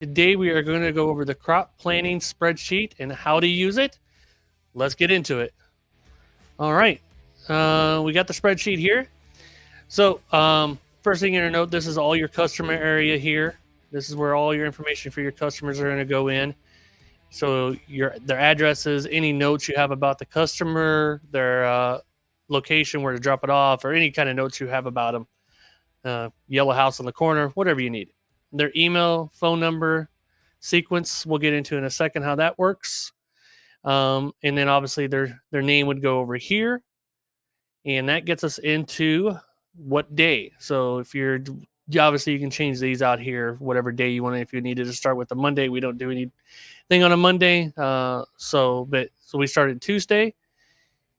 Today we are going to go over the crop planning spreadsheet and how to use it. Let's get into it. All right, we got the spreadsheet here. So first thing you're going to note, this is all your customer area here. This is where all your information for your customers are going to go in. So their addresses, any notes you have about the customer, their location, where to drop it off, or any kind of notes you have about them. Yellow house in the corner, whatever you need. Their email, phone number, sequence, we'll get into in a second how that works. And then obviously their name would go over here. And that gets us into what day. So if obviously you can change these out here, whatever day you want. If you needed to start with the Monday, we don't do anything on a Monday. So we started Tuesday.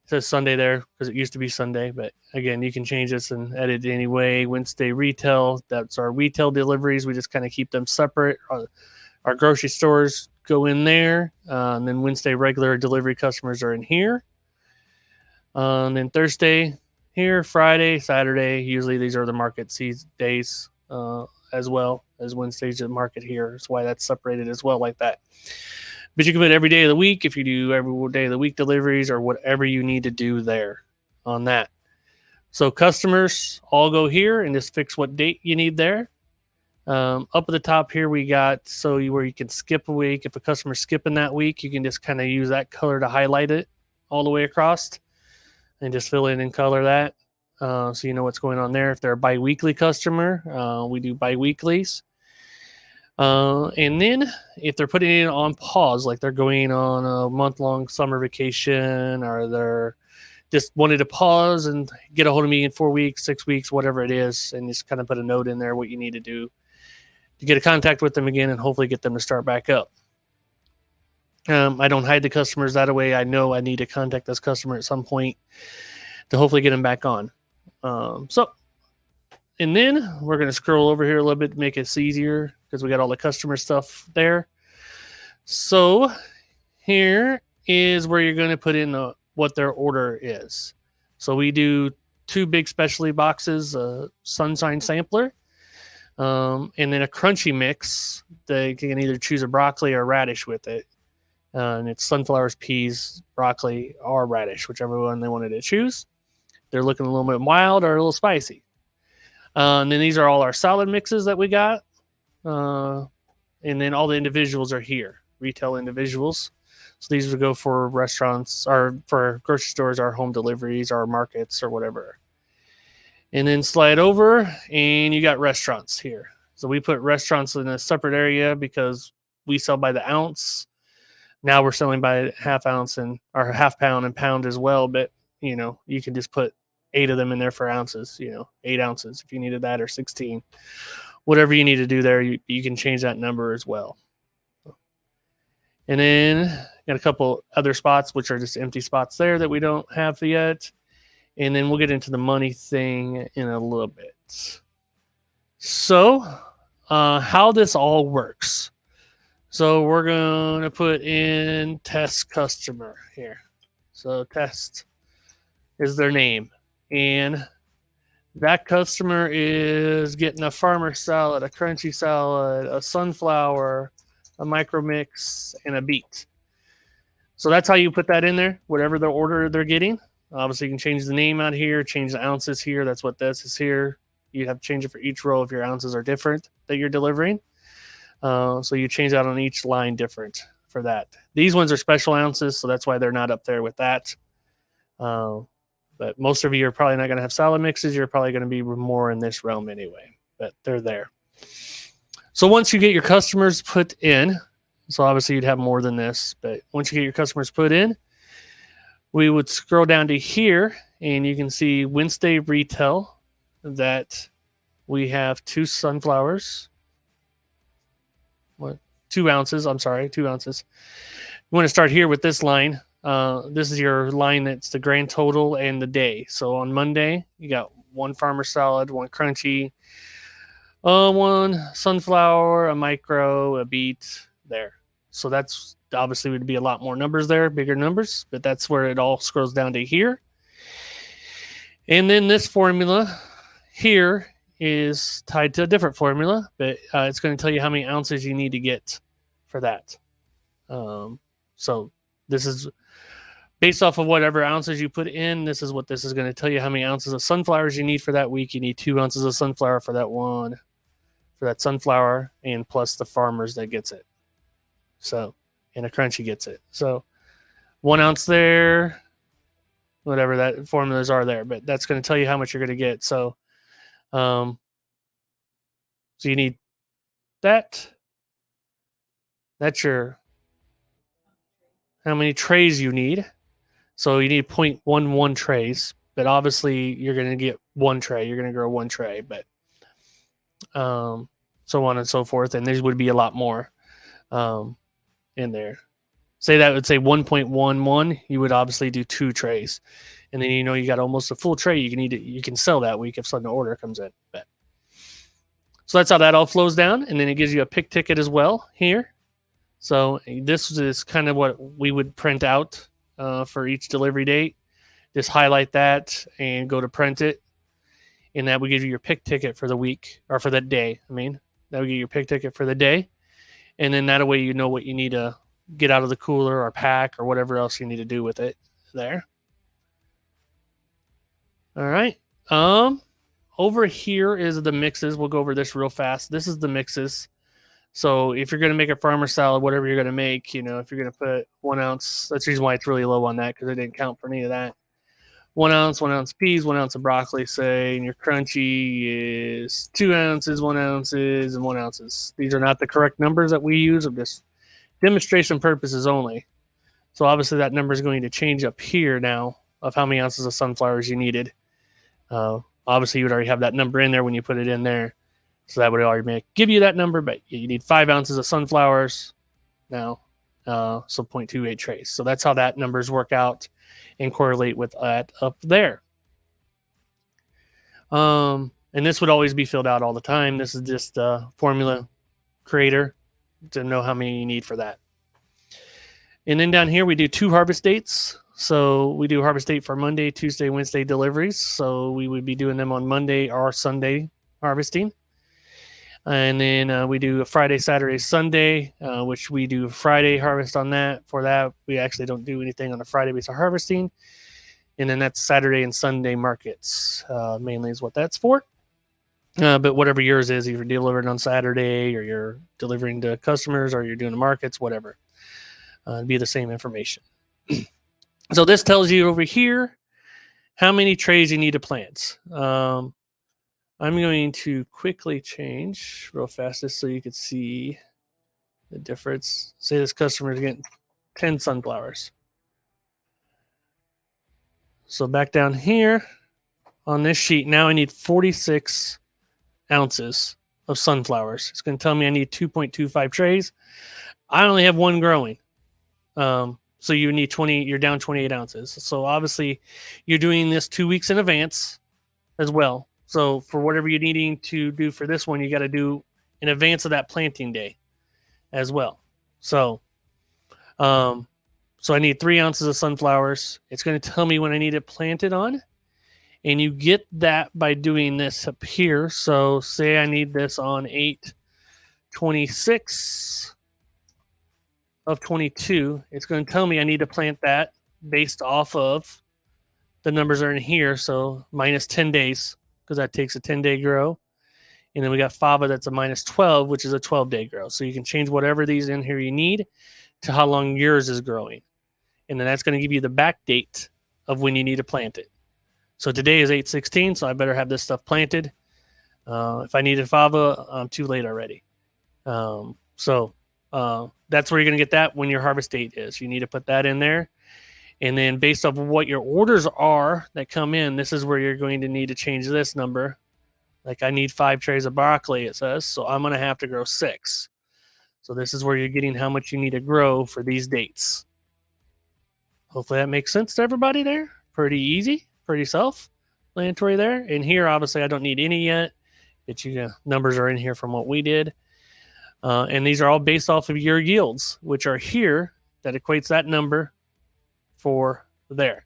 It says Sunday there because it used to be Sunday, but again, you can change this and edit it anyway. Wednesday retail, that's our retail deliveries. We just kind of keep them separate. Our grocery stores go in there. And then Wednesday regular delivery customers are in here. And then Thursday here, Friday, Saturday. Usually these are the market days as well as Wednesday's the market here. That's why that's separated as well like that. But you can put every day of the week if you do every day of the week deliveries or whatever you need to do there on that. So customers all go here and just fix what date you need there. Up at the top here we got where you can skip a week. If a customer's skipping that week, you can just kind of use that color to highlight it all the way across and just fill in and color that so you know what's going on there. If they're a bi-weekly customer, we do bi-weeklies. And then if they're putting it on pause, like they're going on a month-long summer vacation or they're just wanted to pause and get a hold of me in 4 weeks, 6 weeks, whatever it is, and just kind of put a note in there what you need to do to get a contact with them again and hopefully get them to start back up. I don't hide the customers that way. I know I need to contact this customer at some point to hopefully get them back on. And then we're going to scroll over here a little bit to make it easier because we got all the customer stuff there. So here is where you're going to put in what their order is. So we do 2 big specialty boxes, a sunshine sampler, and then a crunchy mix. They can either choose a broccoli or radish with it. And it's sunflowers, peas, broccoli, or radish, whichever one they wanted to choose. They're looking a little bit mild or a little spicy. And then these are all our salad mixes that we got. And then all the individuals are here, retail individuals. So these would go for restaurants or for grocery stores, our home deliveries, our markets, or whatever. And then slide over, and you got restaurants here. So we put restaurants in a separate area because we sell by the ounce. Now we're selling by half ounce or half pound and pound as well. But, you can just put 8 of them in there for ounces, 8 ounces if you needed that, or 16. Whatever you need to do there, you can change that number as well. And then got a couple other spots, which are just empty spots there that we don't have yet. And then we'll get into the money thing in a little bit. So how this all works. So we're going to put in test customer here. So test is their name. And that customer is getting a farmer salad, a crunchy salad, a sunflower, a micro mix, and a beet. So that's how you put that in there, whatever the order they're getting. Obviously, you can change the name out here, change the ounces here. That's what this is here. You have to change it for each row if your ounces are different that you're delivering. So you change that on each line different for that. These ones are special ounces, so that's why they're not up there with that. But most of you are probably not going to have salad mixes. You're probably going to be more in this realm anyway, but they're there. So once you get your customers put in, so obviously you'd have more than this, but once you get your customers put in, we would scroll down to here, and you can see Wednesday retail that we have 2 sunflowers. 2 ounces. I'm sorry, 2 ounces. You want to start here with this line. This is your line that's the grand total and the day. So on Monday, you got 1 farmer salad, 1 crunchy, 1 sunflower, a micro, a beet there. So that's obviously would be a lot more numbers there, bigger numbers, but that's where it all scrolls down to here. And then this formula here is tied to a different formula, but it's going to tell you how many ounces you need to get for that. So this is based off of whatever ounces you put in. This is what this is going to tell you how many ounces of sunflowers you need for that week. You need 2 ounces of sunflower for that sunflower, and plus the farmers that gets it. So, and a crunchy gets it. So 1 ounce there, whatever that formulas are there, but that's going to tell you how much you're going to get. So, so you need that. That's your how many trays you need. So you need 0.11 trays, but obviously you're going to get 1 tray. You're going to grow 1 tray, but so on and so forth. And there would be a lot more in there. Say that would say 1.11. You would obviously do 2 trays, and then you got almost a full tray. You can sell that week if sudden order comes in. But so that's how that all flows down, and then it gives you a pick ticket as well here. So this is kind of what we would print out for each delivery date. Just highlight that and go to print it, and that will give you your pick ticket for the week, or for that day. I mean, that will give you your pick ticket for the day, and then that way you know what you need to get out of the cooler or pack or whatever else you need to do with it there. All right. Over here is the mixes. We'll go over this real fast. This is the mixes. So if you're going to make a farmer salad, whatever you're going to make, if you're going to put 1 ounce, that's the reason why it's really low on that, because it didn't count for any of that. 1 ounce peas, 1 ounce of broccoli, say, and your crunchy is 2 ounces, 1 ounces, and 1 ounces. These are not the correct numbers that we use. I'm just demonstration purposes only. So obviously that number is going to change up here now of how many ounces of sunflowers you needed. Obviously you would already have that number in there when you put it in there. So that would already give you that number, but you need 5 ounces of sunflowers now. So 0.28 trays. So that's how that numbers work out and correlate with that up there. And this would always be filled out all the time. This is just a formula creator to know how many you need for that. And then down here we do 2 harvest dates. So we do harvest date for Monday, Tuesday, Wednesday deliveries. So we would be doing them on Monday or Sunday harvesting. And then we do a Friday, Saturday, Sunday, which we do Friday harvest on that. For that, we actually don't do anything on the Friday based on harvesting. And then that's Saturday and Sunday markets, mainly is what that's for. But whatever yours is, if you're delivering on Saturday or you're delivering to customers or you're doing the markets, whatever, it'd be the same information. So this tells you over here how many trays you need to plant. I'm going to quickly change real fast just so you can see the difference. Say this customer is getting 10 sunflowers. So back down here on this sheet, now I need 46 ounces of sunflowers. It's going to tell me I need 2.25 trays. I only have 1 growing. So you need 20, you're down 28 ounces. So obviously you're doing this 2 weeks in advance as well. So for whatever you're needing to do for this one, you got to do in advance of that planting day as well. So, so I need 3 ounces of sunflowers. It's going to tell me when I need it planted on. And you get that by doing this up here. So say I need this on 8/26 of 22. It's going to tell me I need to plant that based off of the numbers are in here. So minus 10 days. Because that takes a 10-day grow. And then we got fava that's a minus 12, which is a 12-day grow. So you can change whatever these in here you need to how long yours is growing. And then that's going to give you the back date of when you need to plant it. So today is 8/16, so I better have this stuff planted. If I needed fava, I'm too late already. So that's where you're going to get that when your harvest date is. You need to put that in there. And then based off of what your orders are that come in, this is where you're going to need to change this number. Like I need 5 trays of broccoli, it says. So I'm going to have to grow 6. So this is where you're getting how much you need to grow for these dates. Hopefully that makes sense to everybody there. Pretty easy, pretty self-explanatory there. And here, obviously, I don't need any yet. But numbers are in here from what we did. And these are all based off of your yields, which are here. That equates that number for there.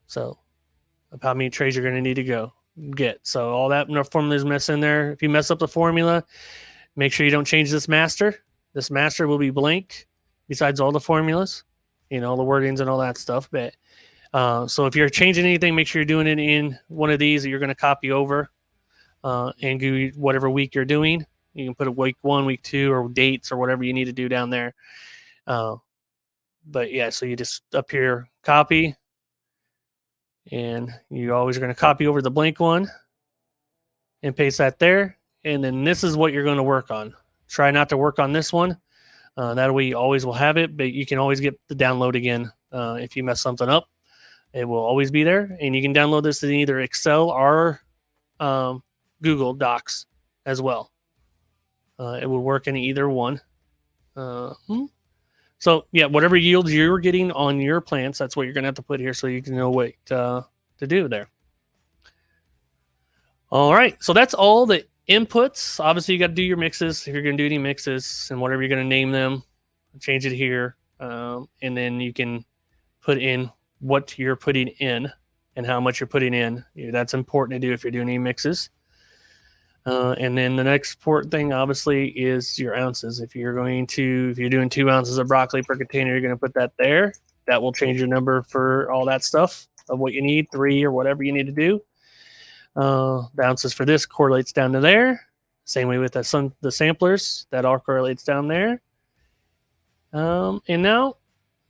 So of how many trays you're going to need to go. get. So all that formula is mess in there. If you mess up the formula, make sure you don't change this master. This master will be blank besides all the formulas, all the wordings and all that stuff. But so if you're changing anything, make sure you're doing it in one of these that you're going to copy over and do whatever week you're doing. You can put a week 1, week 2, or dates or whatever you need to do down there. But yeah, so you just up here, copy, and you always are going to copy over the blank one and paste that there. And then this is what you're going to work on. Try not to work on this one. That way you always will have it, but you can always get the download again if you mess something up. It will always be there, and you can download this in either Excel or Google Docs as well. It will work in either one. So yeah, whatever yields you're getting on your plants, that's what you're going to have to put here so you can know what to do there. All right, so that's all the inputs. Obviously, you got to do your mixes if you're going to do any mixes and whatever you're going to name them. Change it here, and then you can put in what you're putting in and how much you're putting in. That's important to do if you're doing any mixes. And then the next important thing, obviously, is your ounces. If you're doing 2 ounces of broccoli per container, you're going to put that there. That will change your number for all that stuff of what you need, 3 or whatever you need to do. The ounces for this correlates down to there. Same way with the samplers, that all correlates down there. And now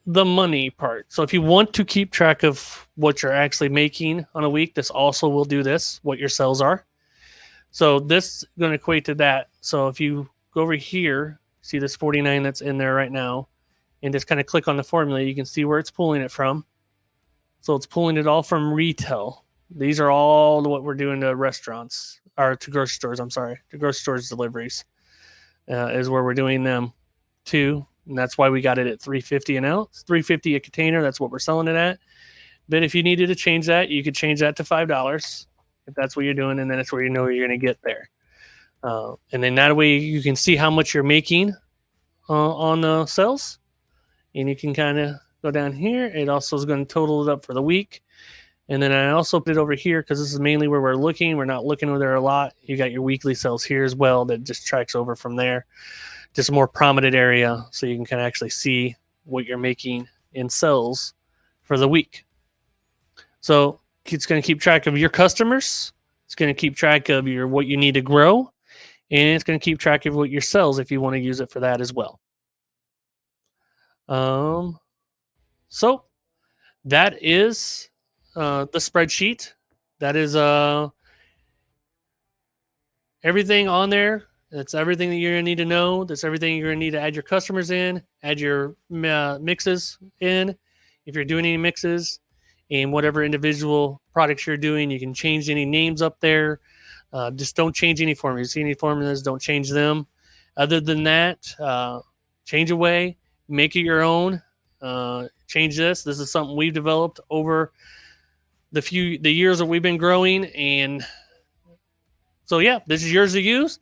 the money part. So if you want to keep track of what you're actually making on a week, this also will do this, what your sales are. So this is going to equate to that. So if you go over here, see this 49 that's in there right now, and just kind of click on the formula, you can see where it's pulling it from. So it's pulling it all from retail. These are all what we're doing to restaurants, or to grocery stores, to grocery stores deliveries is where we're doing them to. And that's why we got it at $3.50 an ounce, $3.50 a container. That's what we're selling it at. But if you needed to change that, you could change that to $5 if that's what you're doing, and then it's where you know you're going to get there. And then that way you can see how much you're making on the sales, and you can kind of go down here. It also is going to total it up for the week. And then I also put it over here because this is mainly where we're looking. We're not looking over there a lot. You got your weekly sales here as well that just tracks over from there. Just a more prominent area so you can kind of actually see what you're making in sales for the week. So it's going to keep track of your customers. It's going to keep track of what you need to grow. And it's going to keep track of what your sales if you want to use it for that as well. So that is the spreadsheet. That is everything on there. That's everything that you're going to need to know. That's everything you're going to need to add your customers in, add your mixes in. If you're doing any mixes and whatever individual products you're doing, you can change any names up there. Just don't change any formulas. See any formulas, don't change them. Other than that, change away, make it your own. Change this. This is something we've developed over the years that we've been growing. And so, yeah, this is yours to use.